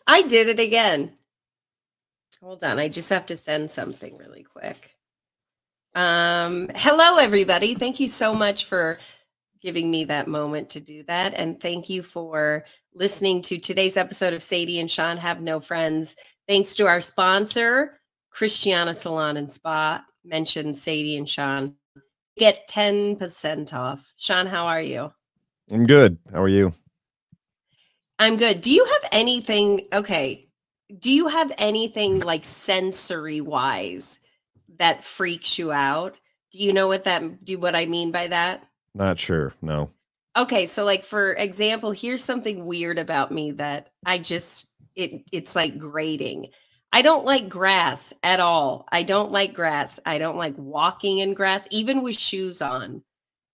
I did it again. Hold on. I just have to send something really quick. Hello, everybody. Thank you so much for giving me that moment to do that. And thank you for listening to today's episode of Sadie and Shawn Have No Friends. Thanks to our sponsor, Christiana Salon and Spa. Mention Sadie and Shawn. Get 10% off. Shawn, how are you? I'm good. How are you? I'm good. Do you have anything? Okay. Do you have anything like sensory wise that freaks you out? Do you know what I mean by that? Not sure. No. Okay, so like for example, here's something weird about me that it's like grating. I don't like grass at all. I don't like grass. I don't like walking in grass, even with shoes on.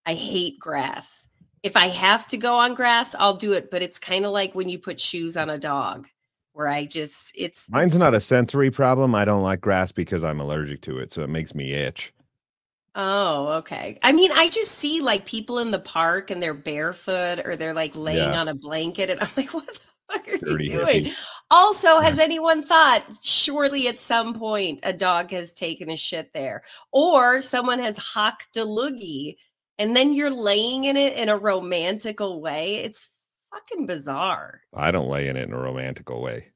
I hate grass. If I have to go on grass, I'll do it, but it's kind of like when you put shoes on a dog where Mine's not a sensory problem. I don't like grass because I'm allergic to it, so it makes me itch. Oh, okay. I mean, I just see like people in the park and they're barefoot or they're like laying on a blanket and I'm like, what the fuck are Dirty you doing? hippie. Also, has anyone thought surely at some point a dog has taken a shit there or someone has hocked a loogie and then you're laying in it in a romantical way? It's fucking bizarre. I don't lay in it in a romantical way.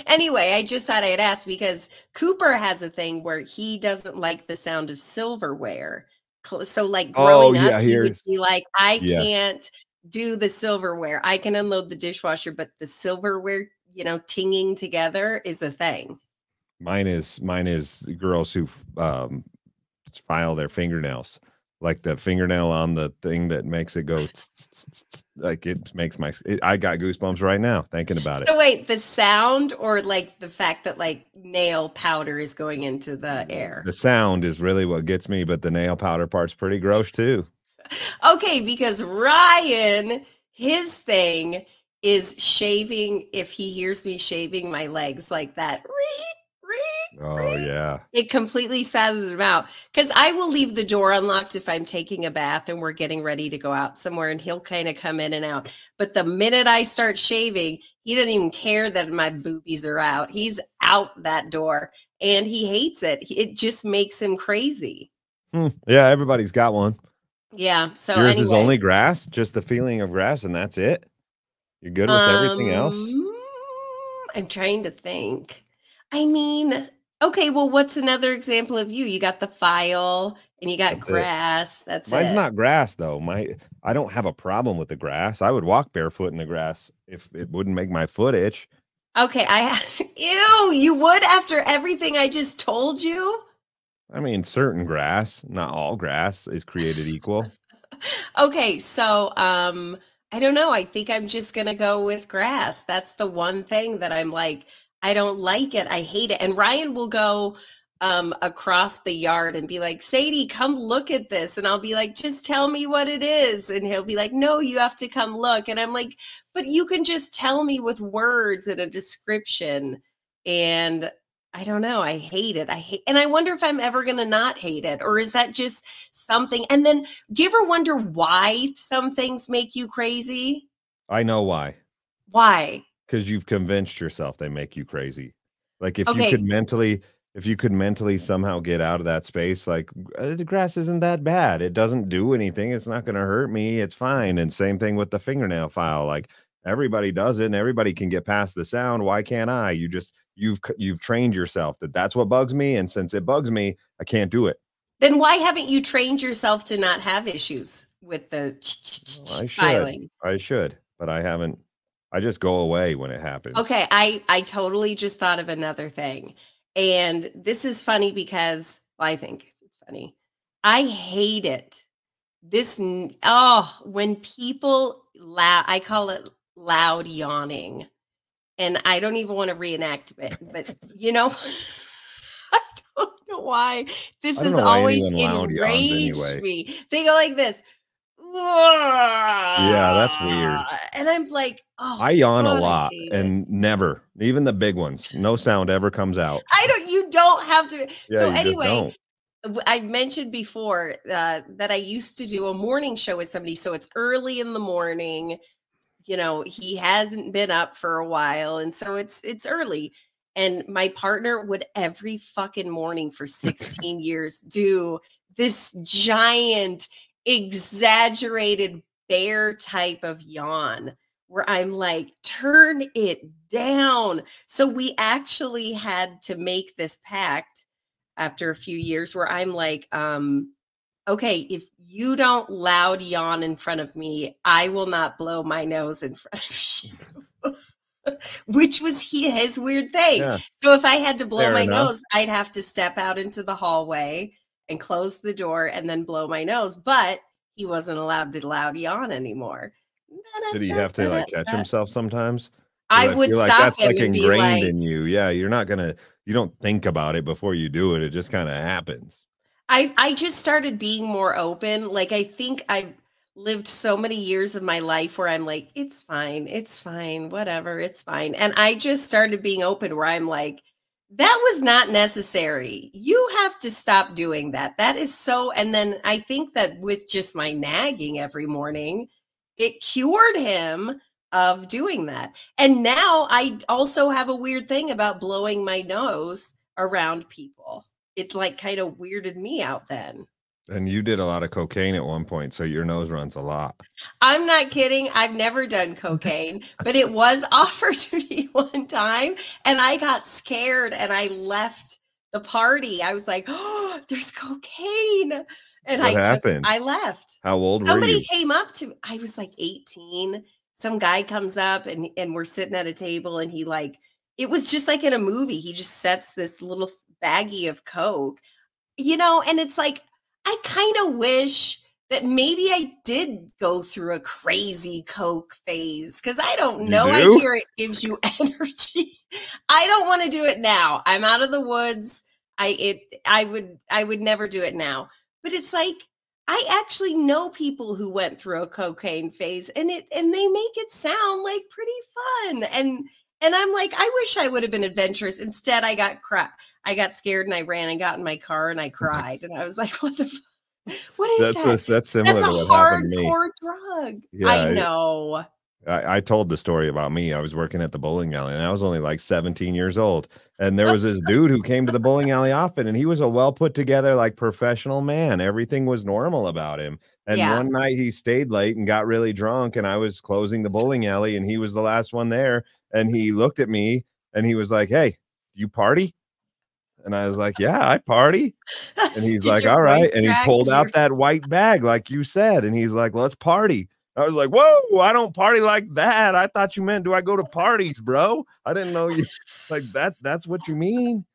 Anyway, I just thought I'd ask because Cooper has a thing where he doesn't like the sound of silverware. So like growing up, he would be like, I can't do the silverware. I can unload the dishwasher, but the silverware, tinging together is a thing. Mine is girls who file their fingernails. Like the fingernail on the thing that makes it go like it makes I got goosebumps right now thinking about it. So wait, the sound or like the fact that like nail powder is going into the air? The sound is really what gets me, but the nail powder part's pretty gross too. Okay, because Ryan, his thing is shaving. If he hears me shaving my legs like that, oh yeah, it completely spasms him out. Because I will leave the door unlocked if I'm taking a bath and we're getting ready to go out somewhere, and he'll kind of come in and out. But the minute I start shaving, he doesn't even care that my boobies are out. He's out that door, and he hates it. It just makes him crazy. Yeah, everybody's got one. Yeah. So yours is only grass, just the feeling of grass, and that's it. You're good with everything else. I'm trying to think. I mean, okay, well, what's another example of you? You got the file and you got grass. That's Mine's not grass though. I don't have a problem with the grass. I would walk barefoot in the grass if it wouldn't make my foot itch. Okay, ew, you would after everything I just told you? I mean, certain grass, not all grass is created equal. Okay, so I don't know. I think I'm just gonna go with grass. That's the one thing that I'm like, I don't like it. I hate it. And Ryan will go across the yard and be like, Sadie, come look at this. And I'll be like, just tell me what it is. And he'll be like, no, you have to come look. And I'm like, but you can just tell me with words and a description. And I don't know. I hate it. And I wonder if I'm ever going to not hate it, or is that just something? And then do you ever wonder why some things make you crazy? I know why. Why? Because you've convinced yourself they make you crazy. Like if you could mentally somehow get out of that space, like the grass isn't that bad. It doesn't do anything. It's not going to hurt me. It's fine. And same thing with the fingernail file. Like everybody does it and everybody can get past the sound. Why can't I? You've trained yourself that's what bugs me. And since it bugs me, I can't do it. Then why haven't you trained yourself to not have issues with the filing? I should, but I haven't. I just go away when it happens. Okay, I totally just thought of another thing. And this is funny because, well, I think it's funny. I hate it. When people I call it loud yawning. And I don't even want to reenact it, but I don't know why. This has always enraged me. They go like this. Yeah, that's weird. And I'm like, oh, I yawn a lot and never, even the big ones, no sound ever comes out. You don't have to. Yeah, so anyway, I mentioned before that I used to do a morning show with somebody. So it's early in the morning, he hasn't been up for a while. And so it's early. And my partner would every fucking morning for 16 years do this giant, exaggerated bear type of yawn where I'm like, turn it down. So we actually had to make this pact after a few years where I'm like, okay, if you don't loud yawn in front of me, I will not blow my nose in front of you. Which was his weird thing. Yeah, so if I had to blow fair my enough. nose, I'd have to step out into the hallway and close the door and then blow my nose. But he wasn't allowed to loud yawn anymore. Did he have to like catch himself sometimes? I Because I would feel like stop that's him like and be ingrained like, in you. Yeah, you don't think about it before you do it. It just kind of happens. I just started being more open. Like, I think I've lived so many years of my life where I'm like, it's fine, whatever, it's fine. And I just started being open where I'm like, that was not necessary. You have to stop doing that. That is so. And then I think that with just my nagging every morning, it cured him of doing that. And now I also have a weird thing about blowing my nose around people. It like kind of weirded me out then. And you did a lot of cocaine at one point, so your nose runs a lot. I'm not kidding. I've never done cocaine, but it was offered to me one time and I got scared and I left the party. I was like, "Oh, there's cocaine." And What happened? I left. How old were Somebody you? came up to I was like 18. Some guy comes up and we're sitting at a table and he like it was just like in a movie. He just sets this little baggie of coke. And it's like, I kind of wish that maybe I did go through a crazy Coke phase because I don't You know. I do? hear it gives you energy. I don't want to do it now. I'm out of the woods. I would never do it now. But it's like I actually know people who went through a cocaine phase and they make it sound like pretty fun. And I'm like, I wish I would have been adventurous. Instead, I got scared and I ran and got in my car and I cried. And I was like, what is that? That's That's similar a to what happened to me. hardcore drug. I Yeah, know. I told the story about me. I was working at the bowling alley and I was only like 17 years old. And there was this dude who came to the bowling alley often and he was a well put together, like professional man. Everything was normal about him. And Yeah. one night he stayed late and got really drunk and I was closing the bowling alley and he was the last one there. And he looked at me and he was like, "Hey, you party?" And I was like, "Yeah, I party." And he's Did like, your "All voice right." And he crack? pulled out that white bag, like you said. And he's like, "Let's party." I was like, "Whoa, I don't party like that. I thought you meant, do I go to parties, bro? I didn't know you like that. That's what you mean."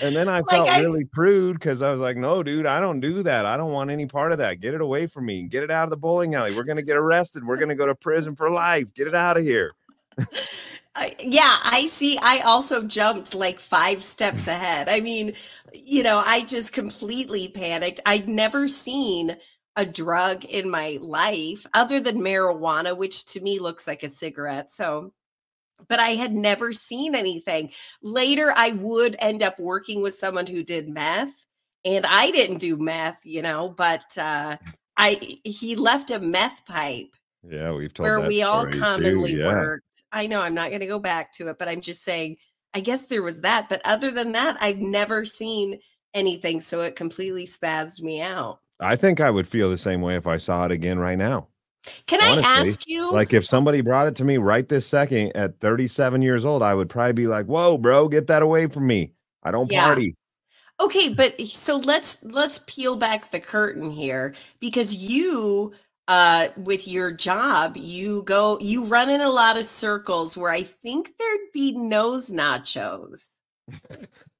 And then I Like felt really prude because I was like, "No, dude, I don't do that. I don't want any part of that. Get it away from me. Get it out of the bowling alley. We're going to get arrested. We're going to go to prison for life. Get it out of here." Yeah, I see. I also jumped like 5 steps ahead. I mean, I just completely panicked. I'd never seen a drug in my life other than marijuana, which to me looks like a cigarette. So, but I had never seen anything. Later, I would end up working with someone who did meth, and I didn't do meth, but he left a meth pipe Yeah, we've told where that we all story too. commonly Yeah. worked. I know I'm not going to go back to it, but I'm just saying, I guess there was that. But other than that, I've never seen anything. So it completely spazzed me out. I think I would feel the same way if I saw it again right now. Can I Honestly, ask you? like if somebody brought it to me right this second at 37 years old, I would probably be like, "Whoa, bro, get that away from me. I don't Yeah. party." Okay, but so let's peel back the curtain here because you with your job, you run in a lot of circles where I think there'd be nose nachos.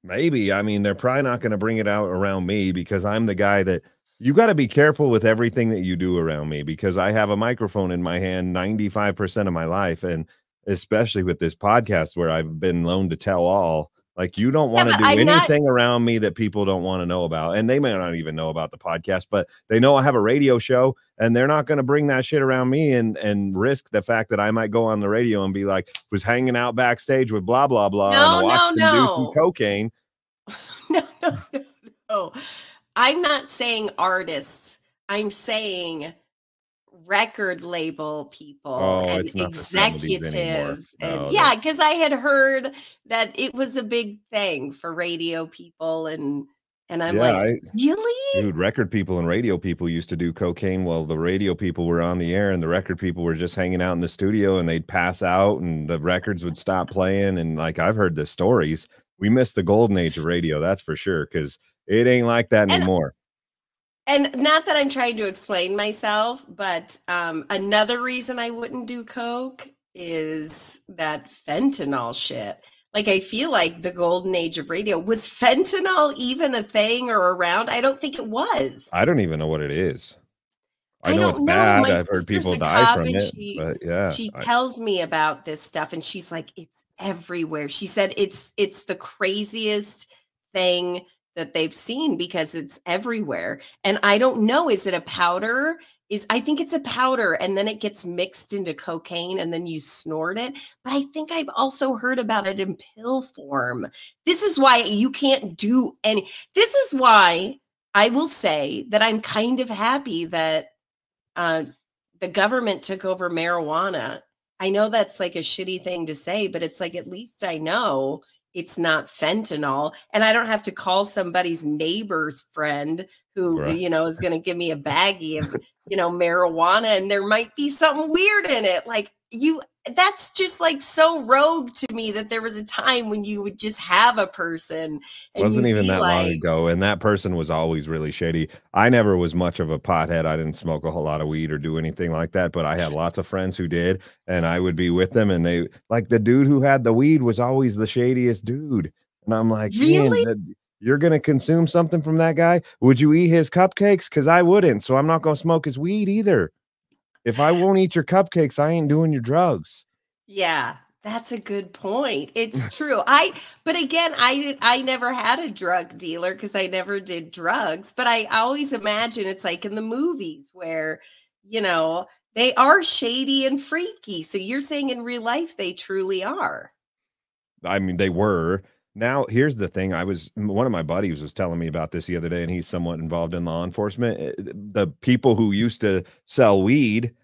Maybe. I mean, they're probably not going to bring it out around me because I'm the guy that you got to be careful with everything that you do around me because I have a microphone in my hand 95% of my life. And especially with this podcast where I've been known to tell all, like, you don't Yeah, want to but do I'm not anything around me that people don't want to know about. And they may not even know about the podcast, but they know I have a radio show and they're not going to bring that shit around me and risk the fact that I might go on the radio and be like, was hanging out backstage with blah, blah, blah, and no, watched no, them do some no. cocaine. No, no, no, no. I'm not saying artists. I'm saying record label people Oh, and it's not the 70s anymore. executives. And No, yeah, that's because I had heard that it was a big thing for radio people, and I'm yeah, like, really? dude, record people and radio people used to do cocaine while the radio people were on the air and the record people were just hanging out in the studio and they'd pass out and the records would stop playing. And like I've heard the stories. We missed the golden age of radio, that's for sure, because it ain't like that And anymore. and not that I'm trying to explain myself, but another reason I wouldn't do coke is that fentanyl shit. Like, I feel like the golden age of radio, was fentanyl even a thing or around? I don't think it was. I don't even know what it is. I I know it's don't know. bad. My I've heard sister's people a die cop from and it, she but yeah, she tells me about this stuff and she's like, it's everywhere. She said it's the craziest thing that they've seen because it's everywhere. And I don't know, is it a powder? I think it's a powder and then it gets mixed into cocaine and then you snort it. But I think I've also heard about it in pill form. This is why you can't do any. This is why I will say that I'm kind of happy that uh, the government took over marijuana. I know that's like a shitty thing to say, but it's like, at least I know it's not fentanyl. And I don't have to call somebody's neighbor's friend who, right. is going to give me a baggie of, marijuana. And there might be something weird in it. Like, that's just like so rogue to me that there was a time when you would just have a person and Wasn't you'd even be that long like, ago, and that person was always really shady. I never was much of a pothead. I didn't smoke a whole lot of weed or do anything like that, but I had lots of friends who did, and I would be with them, and they like the dude who had the weed was always the shadiest dude. And I'm like, man, really? you're gonna consume something from that guy? Would you eat his cupcakes? Because I wouldn't, so I'm not gonna smoke his weed either. If I won't eat your cupcakes, I ain't doing your drugs. Yeah, that's a good point. It's true. But again, I never had a drug dealer because I never did drugs, but I always imagine it's like in the movies where, you know, they are shady and freaky. So you're saying in real life they truly are. I mean, they were. Now, here's the thing. One of my buddies was telling me about this the other day, and he's somewhat involved in law enforcement. The people who used to sell weed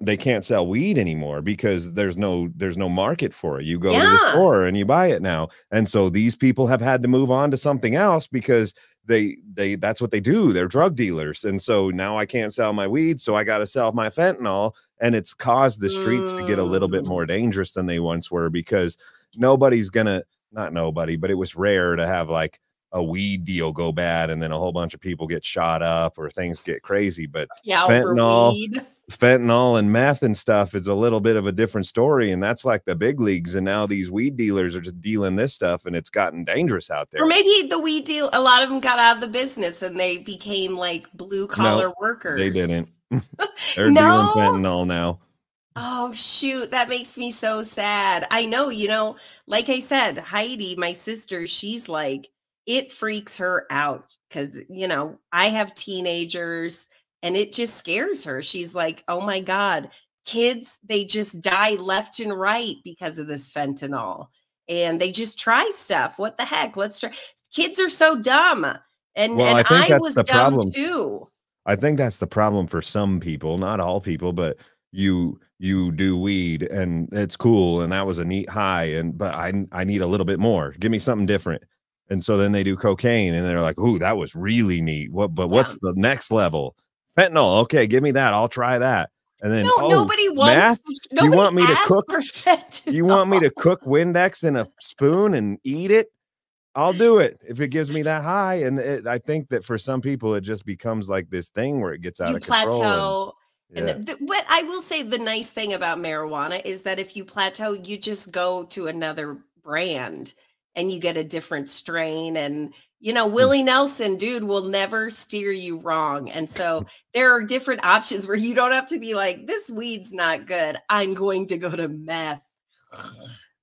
they can't sell weed anymore because there's no market for it. You go to the Yeah. store and you buy it now. And so these people have had to move on to something else because they that's what they do. They're drug dealers. And so now I can't sell my weed, so I got to sell my fentanyl, and it's caused the streets to get a little bit Mm. more dangerous than they once were because nobody's gonna not nobody, but it was rare to have like a weed deal go bad and then a whole bunch of people get shot up or things get crazy. But Yeah, over fentanyl, weed. fentanyl and meth and stuff is a little bit of a different story, and that's like the big leagues. And now these weed dealers are just dealing this stuff, and it's gotten dangerous out Or there. maybe the weed deal, a lot of them got out of the business and they became like blue No, collar they workers. didn't. They're dealing No. fentanyl now. Oh, shoot. That makes me so sad. I know, like I said, Heidi, my sister, she's like, it freaks her out because, I have teenagers and it just scares her. She's like, oh my God, kids, they just die left and right because of this fentanyl. And they just try stuff. What the heck? Let's try. Kids are so dumb. And Well, and I think I that's was the dumb problem. too. I think that's the problem for some people, not all people, but you do weed and it's cool and that was a neat high but I need a little bit more. Give me something different. And so then they do cocaine and they're like, "Ooh, that was really neat. Yeah. What's the next level? Fentanyl. Okay, give me that. I'll try that." And then, No, "Oh, math? You nobody want me to asked cook? for You want me fentanyl. to cook Windex in a spoon and eat it? I'll do it if it gives me that high." And I think that for some people, it just becomes like this thing where it gets out You of control. And plateau. And yeah, but I will say the nice thing about marijuana is that if you plateau, you just go to another brand and you get a different strain. And, Hmm. Willie Nelson, dude, will never steer you wrong. And so there are different options where you don't have to be like, this weed's not good. I'm going to go to meth,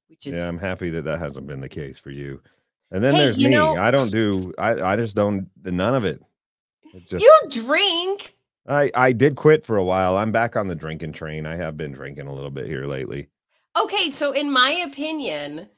which is, Yeah, I'm happy that that hasn't been the case for you. And then hey, there's me. I don't do. I just don't. None of it. It just. you drink. I did quit for a while. I'm back on the drinking train. I have been drinking a little bit here lately. Okay, so in my opinion,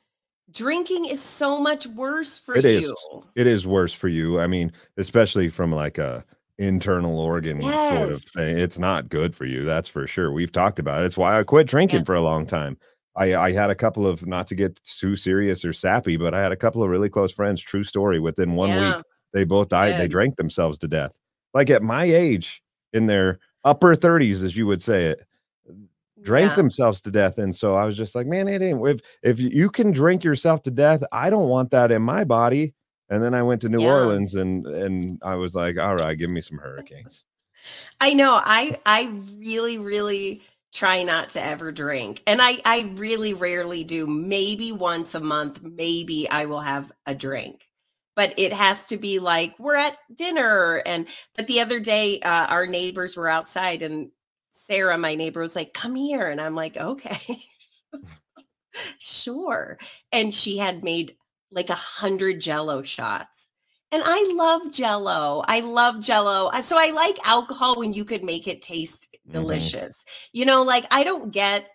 drinking is so much worse for It is. you. It is worse for you. I mean, especially from like a internal organ sort of Yes. thing. It's not good for you, that's for sure. We've talked about it. It's why I quit Yeah. drinking for a long time. I had a couple of, not to get too serious or sappy, but I had a couple of really close friends, true story, within 1 week, Yeah. they both died. They Did. drank themselves to death. Like at my age, in their upper 30s, as you would say it, drank Yeah. themselves to death. And so I was just like, man, it ain't, if you can drink yourself to death, I don't want that in my body. And then I went to New Yeah. Orleans and I was like, all right, give me some hurricanes. I know. I really, really try not to ever drink. And I really rarely do. Maybe once a month, maybe I will have a drink. But it has to be like we're at dinner. And but the other day, our neighbors were outside and Sarah, my neighbor, was like, come here. And I'm like, okay. Sure. And she had made like 100 Jello shots. And I love Jello. I love Jello. So I like alcohol when you could make it taste Mhm. delicious. Like I don't get,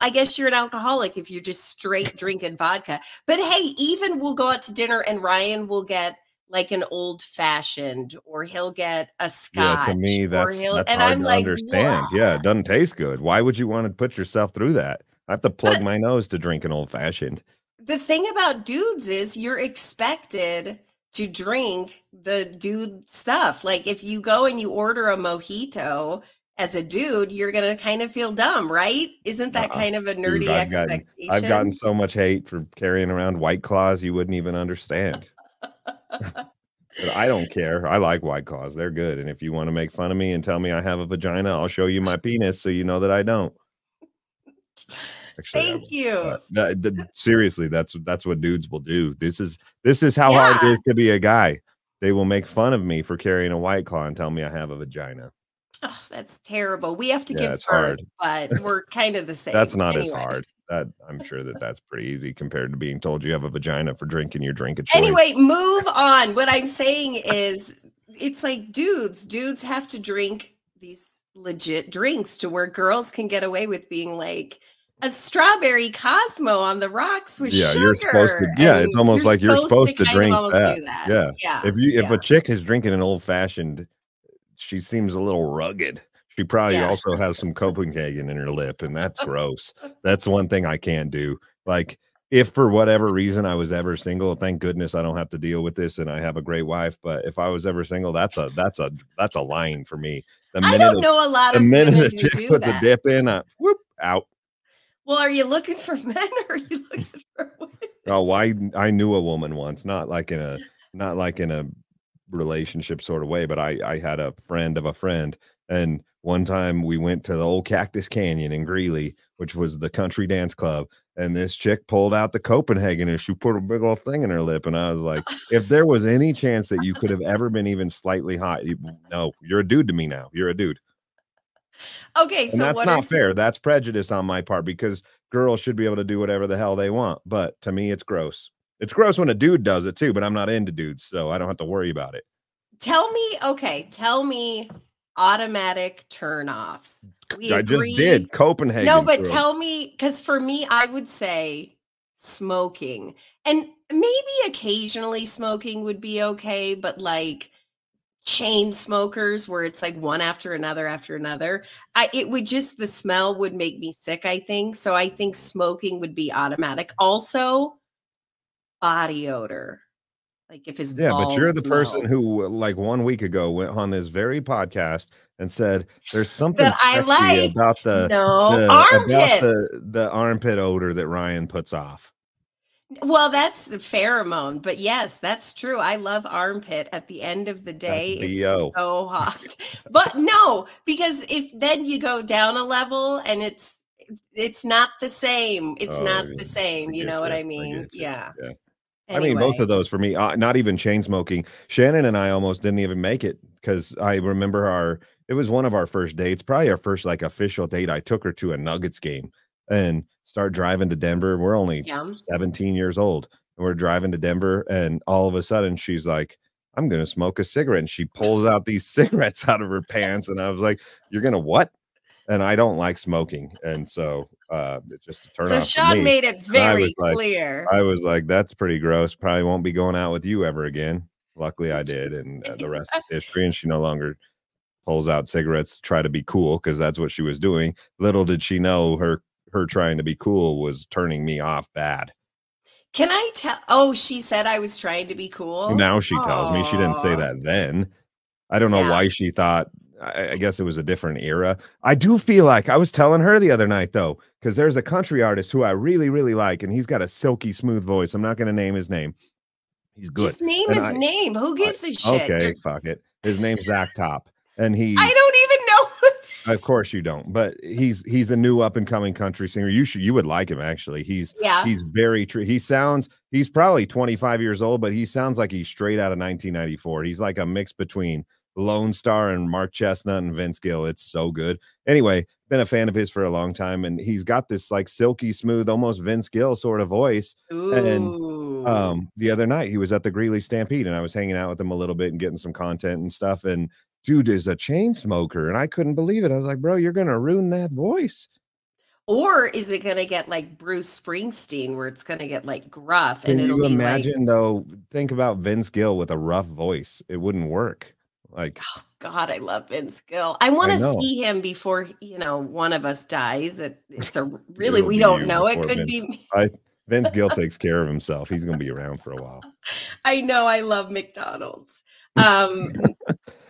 I guess you're an alcoholic if you're just straight drinking vodka. But hey, even we'll go out to dinner and Ryan will get like an old fashioned or he'll get a Yeah, to scotch me, or that's he'll, that's and hard I'm to like, what? understand. Yeah, it doesn't taste good. Why would you wanna put yourself through that? I have to plug But my nose to drink an old fashioned. the thing about dudes is you're expected to drink the dude stuff. Like if you go and you order a mojito as a dude, you're going to kind of feel dumb, right? Isn't that Uh-uh. kind of a Dude, nerdy I've gotten expectation? so much hate for carrying around White Claws, you wouldn't even understand. But I don't care. I like White Claws. They're good, and if you wanna make fun of me and tell me I have a vagina, I'll show you my penis so you know that I don't. Actually, I Thank won't. you. But seriously, that's what dudes will do. This is how hard it Yeah. is to be a guy. They will make fun of me for carrying a White Claw and tell me I have a vagina. Oh, that's terrible. We have to Yeah, give it's birth, hard. but we're kind of the That's same. not as Anyway. hard. That I'm sure that that's pretty easy compared to being told you have a vagina for drinking your drink of choice. Anyway, move on. What I'm saying is it's like dudes have to drink these legit drinks to where girls can get away with being like a strawberry Cosmo on the rocks with Yeah, you're supposed to, sugar. yeah, it's And almost you're like you're supposed to supposed to kind of drink almost that. do that. Yeah. Yeah. If Yeah. a chick is drinking an old fashioned, she seems a little rugged. She probably Yeah. also has some Copenhagen in her lip, and that's gross. That's one thing I can't do. Like, if for whatever reason I was ever single, thank goodness I don't have to deal with this, and I have a great wife. But if I was ever single, that's a line for me. The I minute don't a, know a lot the of minute women a who chick do puts a that. dip in, whoop out. Well, are you looking for men or are you looking for women? Oh, I knew a woman once, not like in a relationship sort of way, but I had a friend of a friend, and one time we went to the old Cactus Canyon in Greeley, which was the country dance club, and this chick pulled out the Copenhagen and she put a big old thing in her lip, and I was like, if there was any chance that you could have ever been even slightly hot, no, you're a dude to me now. You're a dude. Okay, And so that's what are not some fair. That's prejudice on my part because girls should be able to do whatever the hell they want. But to me, it's gross. It's gross when a dude does it too, but I'm not into dudes, so I don't have to worry about it. tell me automatic turnoffs. We I just did agree. No, Copenhagen but for 'em. tell me, because for me, I would say smoking. And maybe occasionally smoking would be okay, but like chain smokers where it's like one after another, it would just the smell would make me sick, I think. So I think smoking would be automatic. Also, body odor. Like if his Yeah, but you're balls the person smell. who, like 1 week ago, went on this very podcast and said there's something That I sexy like. about No, armpit. the armpit odor that Ryan puts off. Well, that's a pheromone, but yes, that's true. I love armpit. At the end of the That's day, it's BO. so hot. But no, because if then you go down a level and it's not the same. It's Oh, not the I same. You know get what you. I I mean? get you. Yeah. Yeah. I mean, both Anyway. of those for me, not even chain smoking. Shannon and I almost didn't even make it because I remember it was one of our first dates, probably our first like official date. I took her to a Nuggets game and start driving to Denver. We're only Yeah. 17 years old and we're driving to Denver. And all of a sudden she's like, I'm going to smoke a cigarette. And she pulls out these cigarettes out of her pants. And I was like, you're going to what? And I don't like smoking, and so, it's just a turn So off for Sean me, made it and very clear. I was like, "That's pretty gross, probably won't be going out with you ever again." Luckily, I did, Just and the saying. rest is history. And she no longer pulls out cigarettes to try to be cool because that's what she was doing. Little did she know her trying to be cool was turning me off bad. Can I tell? Oh, she said I was trying to be cool. Now she tells me she didn't say Oh, that then. I don't know yeah. why she thought. I guess it was a different era. I do feel like I was telling her the other night though, because there's a country artist who I really, really like, and he's got a silky smooth voice. I'm not going to name his name. He's good, Just name and his name. Who I gives a shit? okay, fuck it. His name's Zach Top, and I he don't even know. of course you don't, but he's a new up and coming country singer. You would like him actually. Yeah. He's very true. He's probably 25 years old, but he sounds like he's straight out of 1994. He's like a mix between Lone Star and Mark Chestnut and Vince Gill. It's so good. Anyway, been a fan of his for a long time, and he's got this like silky smooth, almost Vince Gill sort of voice. And Ooh. the other night he was at the Greeley Stampede, and I was hanging out with him a little bit and getting some content and stuff. And dude is a chain smoker, and I couldn't believe it. I was like, bro, you're gonna ruin that voice. Or is it gonna get like Bruce Springsteen, where it's gonna get like gruff and Can it'll you be like, imagine though? Think about Vince Gill with a rough voice. It wouldn't work. Like, oh God, I love Vince Gill. I I want to know. see him before, one of us dies. It's a really, It'll we be don't you know. It before could Vince. be me. I Vince Gill takes care of himself. He's gonna be around for a while. I know I love McDonald's. Um,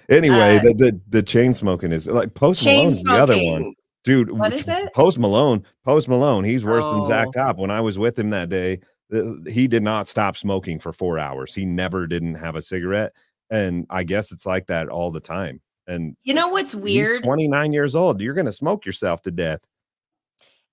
Anyway, uh, the chain smoking is like Post chain Malone's the other one. smoking. Dude, What is it? Post Malone, he's worse than Zach Oh, Top. When I was with him that day, he did not stop smoking for 4 hours. He never didn't have a cigarette, and I guess it's like that all the time. And you know what's he's weird 29 years old. You're gonna smoke yourself to death.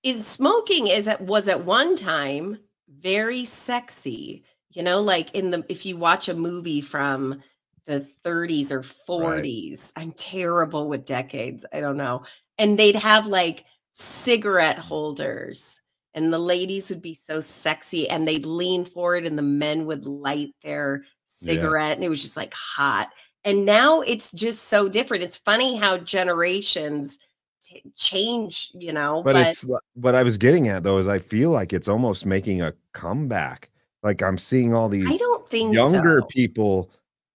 is smoking was at one time very sexy. Like if you watch a movie from the 30s or Right. 40s, I'm terrible with decades. I don't know. And they'd have like cigarette holders, and the ladies would be so sexy and they'd lean forward and the men would light their Yeah. cigarette and it was just like hot. And now it's just so different. It's funny how generations change, But but it's what I was getting at though is I feel like it's almost making a comeback. Like I'm seeing all I these don't think younger so. people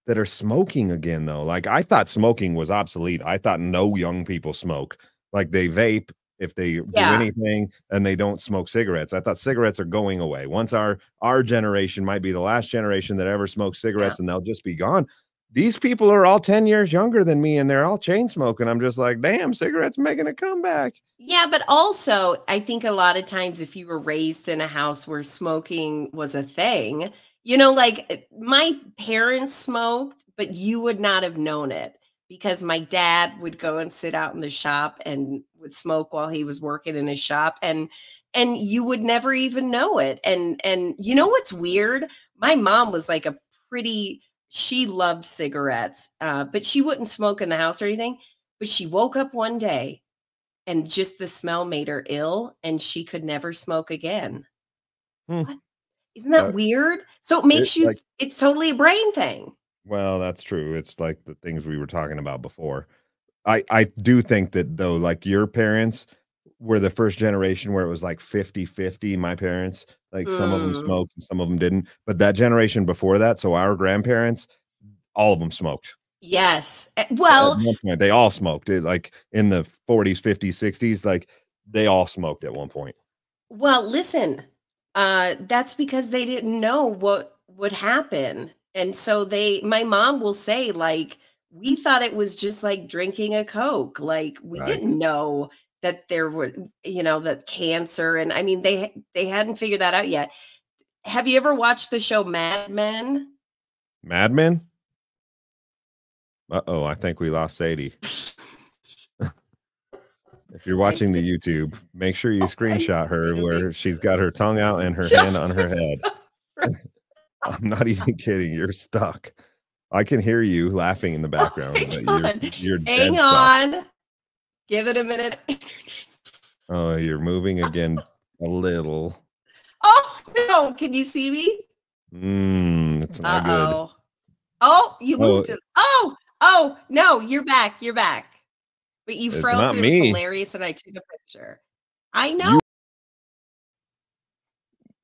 that are smoking again though. Like I thought smoking was obsolete. I thought no young people smoke. Like they vape if they do Yeah, anything and they don't smoke cigarettes. I thought cigarettes are going away. Once our generation might be the last generation that ever smokes yeah. cigarettes and they'll just be gone. These people are all 10 years younger than me and they're all chain smoking. I'm just like, damn, cigarettes making a comeback. Yeah, but also, I think a lot of times if you were raised in a house where smoking was a thing, my parents smoked, but you would not have known it because my dad would go and sit out in the shop and would smoke while he was working in his shop, and you would never even know it. And you know what's weird? My mom was like a pretty she loved cigarettes, but she wouldn't smoke in the house or anything. But she woke up one day and just the smell made her ill, and she could never smoke again. Hmm. What? Isn't that weird? So it It makes you like it's totally a brain thing. well, that's true. It's like the things we were talking about before. I do think that though, like your parents were the first generation where it was like 50-50. My parents, like some of them Mm, smoked and some of them didn't. But that generation before that, so our grandparents, all of them smoked. yes. At Well, one point, they all smoked. Like in the 40s, 50s, 60s, like they all smoked at one point. listen, that's because they didn't know what would happen, and so my mom will say, like, "We thought it was just like drinking a Coke, like, we Right. didn't know that there were, that cancer," and I mean, they hadn't figured that out yet. Have you ever watched the show Mad Men? Mad Men? Uh-oh, I think we lost Sadie. If you're I watching the st YouTube, make sure you I screenshot her still need where she's got her tongue out and her hand on her head. to I'm not even kidding. You're stuck. I can hear you laughing in the Oh my background, but god. you're Hang dead stuck. on. Give it a minute. Oh, you're moving again a little. Oh, no. Can you see me? It's not good. Uh-oh. Oh, you Oh, moved it. Oh, no, you're back. You're back. But you it's froze not and it was me. hilarious and I took a picture. I know.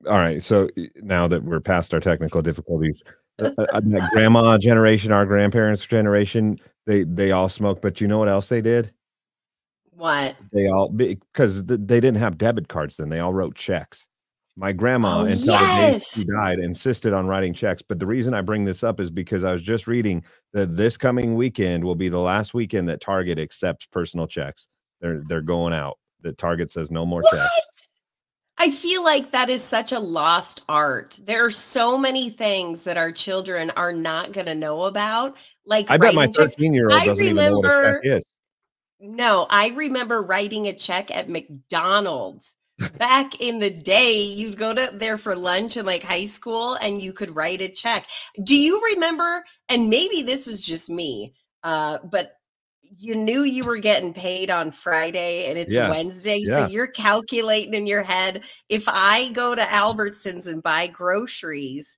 You All right, so now that we're past our technical difficulties, that grandma generation, our grandparents' generation, they all smoked, but you know what else they did? What? They all because they didn't have debit cards then, they all wrote checks. My grandma, Oh, until the day she yes. died, insisted on writing checks, but the reason I bring this up is because I was just reading that this coming weekend will be the last weekend that Target accepts personal checks. They're going out. The Target says no more checks. What? I feel like that is such a lost art. There are so many things that our children are not gonna know about, like I bet my writing checks. 13-year-old I doesn't even know what a check remember is. No, I remember writing a check at McDonald's. Back in the day, you'd go to there for lunch in, like, high school, and you could write a check. Do you remember, and maybe this was just me, but you knew you were getting paid on Friday and it's Yeah. Wednesday, so Yeah. you're calculating in your head, if I go to Albertsons and buy groceries,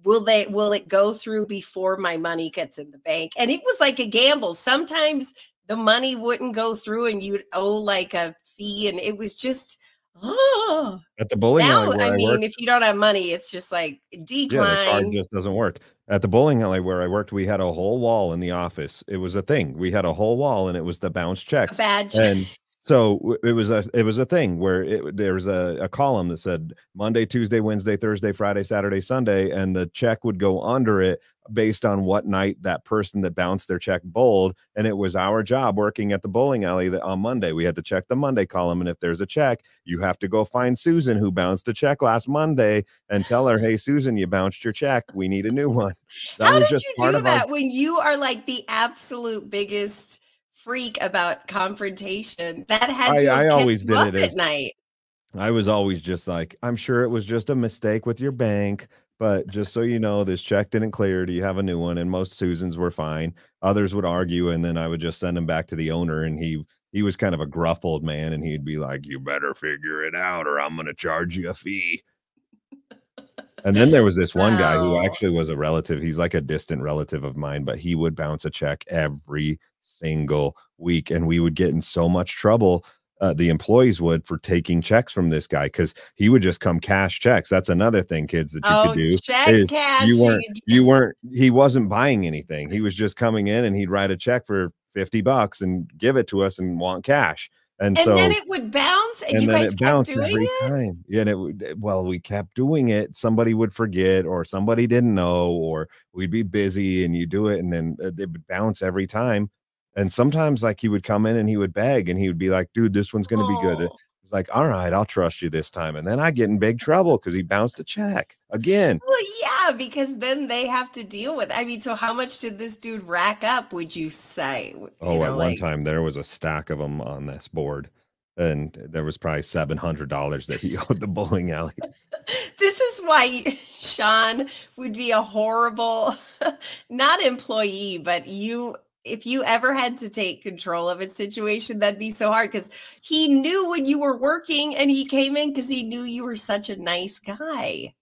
will it go through before my money gets in the bank? And it was like a gamble. Sometimes the money wouldn't go through and you'd owe like a fee, and it was just, oh, At the bowling alley now, where I I mean, worked, if you don't have money, it's just like yeah, the card decline. just doesn't work. At the bowling alley where I worked, we had a whole wall in the office. It was a thing. We had a whole wall and it was the bounce A checks. badge. And so it was a thing where there was a column that said Monday, Tuesday, Wednesday, Thursday, Friday, Saturday, Sunday, and the check would go under it based on what night that person that bounced their check bowled. And it was our job working at the bowling alley that on Monday we had to check the Monday column. And if there's a check, you have to go find Susan who bounced a check last Monday and tell her, "Hey, Susan, you bounced your check. We need a new one." That How was did just you part do of our. that when you are like the absolute biggest freak about confrontation? That had to I have kept always you did up it at as night. I was always just like, "I'm sure it was just a mistake with your bank, but just so you know, this check didn't clear. Do you have a new one?" And most Susans were fine. Others would argue, and then I would just send them back to the owner, and he was kind of a gruff old man, and he'd be like, "You better figure it out, or I'm gonna charge you a fee." And then there was this one guy who Wow. actually was a relative. He's like a distant relative of mine, but he would bounce a check every single week, and we would get in so much trouble, the employees would, for taking checks from this guy because he would just come cash checks. That's another thing, kids, that you could Oh, do check is cashing. he wasn't buying anything. He was just coming in and he'd write a check for 50 bucks and give it to us and want cash. And And then so it would bounce, and and you then guys it kept bounced doing every it? time. Yeah, and well, we kept doing it. Somebody would forget or somebody didn't know, or we'd be busy and you do it and then it would bounce every time. And sometimes like he would come in and he would beg and he would be like, "Dude, this one's going to be good." Oh. It's like, "All right, I'll trust you this time." And then I get in big trouble because he bounced a check again. Well, yeah, because then they have to deal with, I mean, so how much did this dude rack up, would you say? Oh, at one time there was a stack of them on this board, and there was probably $700 that he owed the bowling alley. This is why Sean would be a horrible, not employee, but if you ever had to take control of a situation, that'd be so hard because he knew when you were working and he came in because he knew you were such a nice guy.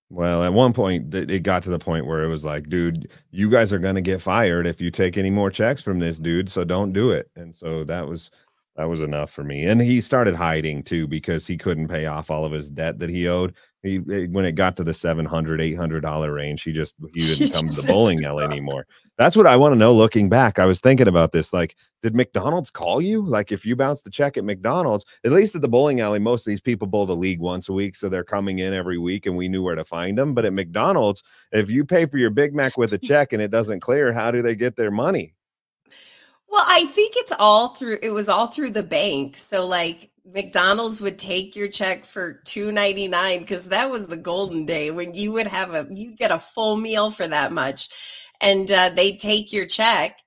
Well, at one point, it got to the point where it was like, "Dude, you guys are gonna get fired if you take any more checks from this dude, so don't do it." And so that was enough for me. And he started hiding too because he couldn't pay off all of his debt that he owed. When it got to the 700, $800 range, he He didn't come to the just never bowling alley saw. anymore. That's what I want to know looking back. I was thinking about this. Like, did McDonald's call you? Like, if you bounced the check at McDonald's, at least at the bowling alley, most of these people bowl the league once a week, so they're coming in every week, and we knew where to find them. But at McDonald's, if you pay for your Big Mac with a check and it doesn't clear, how do they get their money? Well, I think it was all through the bank. So like McDonald's would take your check for $2.99 because that was the golden day when you'd get a full meal for that much. And they'd take your check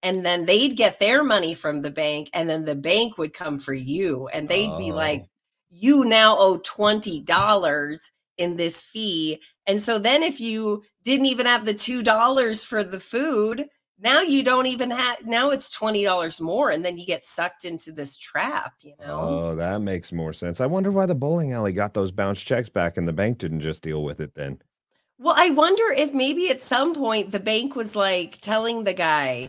and then they'd get their money from the bank, and then the bank would come for you and they'd be like, Oh, you now owe $20 in this fee. And so then if you didn't even have the $2 for the food, now you don't even have, now it's $20 more, and then you get sucked into this trap, you know? oh, that makes more sense. I wonder why the bowling alley got those bounce checks back and the bank didn't just deal with it then. Well, I wonder if maybe at some point the bank was like telling the guy,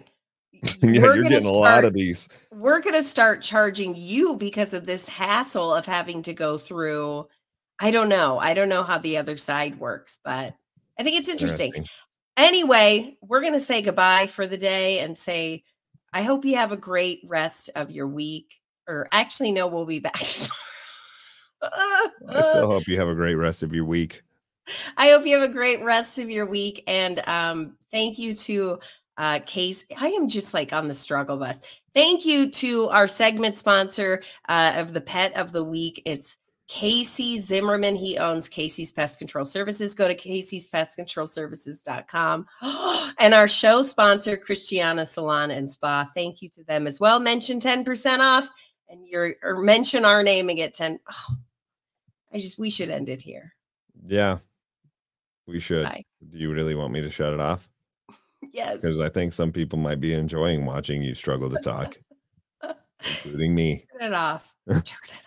Yeah, we're you're going to getting a lot start of these. we're going to start charging you because of this hassle of having to go through I don't know. I don't know how the other side works, but I think it's interesting. Interesting. Anyway, we're going to say goodbye for the day and say, I hope you have a great rest of your week. Or actually, no, we'll be back. I still hope you have a great rest of your week. I hope you have a great rest of your week. And thank you to Case. I am just like on the struggle bus. Thank you to our segment sponsor of the pet of the week. It's Casey Zimmerman. He owns Casey's Pest Control Services. Go to Casey'sPestControlServices.com. And our show sponsor, Christiana Salon and Spa. Thank you to them as well. Mention 10% off and or mention our name and get 10. Oh, we should end it here. Yeah, we should. Bye. Do you really want me to shut it off? Yes. Because I think some people might be enjoying watching you struggle to talk, including me. Turn it off. Turn it off.